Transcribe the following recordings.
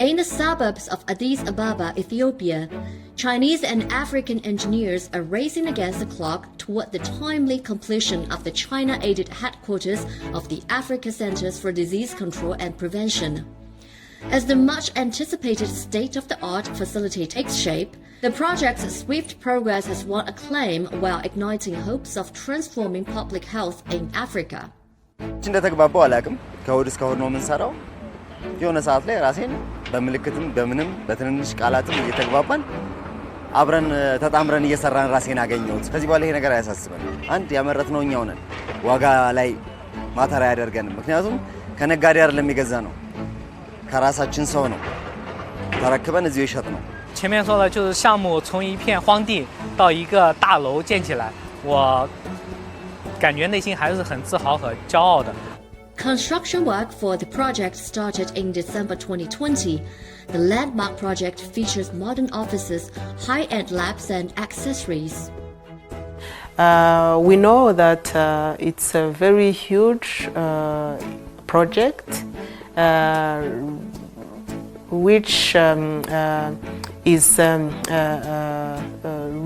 In the suburbs of Addis Ababa, Ethiopia, Chinese and African engineers are racing against the clock toward the timely completion of the China-aided headquarters of the Africa Centers for Disease Control and Prevention. As the much-anticipated state-of-the-art facility takes shape, the project's swift progress has won acclaim while igniting hopes of transforming public health in Africa. እንደተግባባው አላውቅም ከወድ እስከ ወድ ነው የምንሰራው የሆነ ሰዓት ላይ ራሴን በመልክትም በምንም በትንንሽ ቃላትም እየተግባባን አብረን ተጣምረን እየሰራን ራሴን አገኘሁት ከዚህ በኋላ ይሄ ነገር አያሳስበን አንድ ያመረትነው እኛው ነን ዋጋ ላይ ማተራ ያደርገን ምክንያቱም ከነጋዴ አይደለም የሚገዛ ነው ከራሳችን ሰው ነው ተረክበን እዚሁ ይሸጥ ነው 前面说的就是项目从一片荒地到一个大楼建起来我感觉内心还是很自豪和骄傲的 Construction work for the project started in December 2020. The landmark project features modern offices, high-end labs and accessories. We know that it's a very huge project which is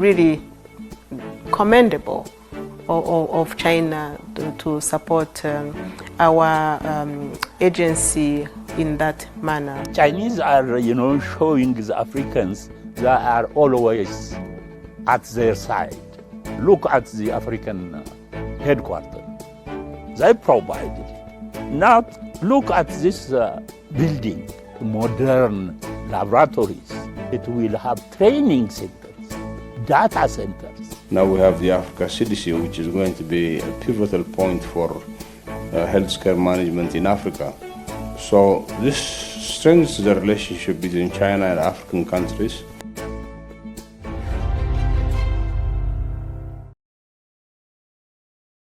really commendable of China to support our agency in that manner. Chinese are, showing the Africans that are always at their side. Look at the African headquarters. They provide it. Now look at this building, modern laboratories. It will have training centers, data centers. Now we have the Africa CDC, which is going to be a pivotal point for healthcare management in Africa. So this strengthens the relationship between China and African countries.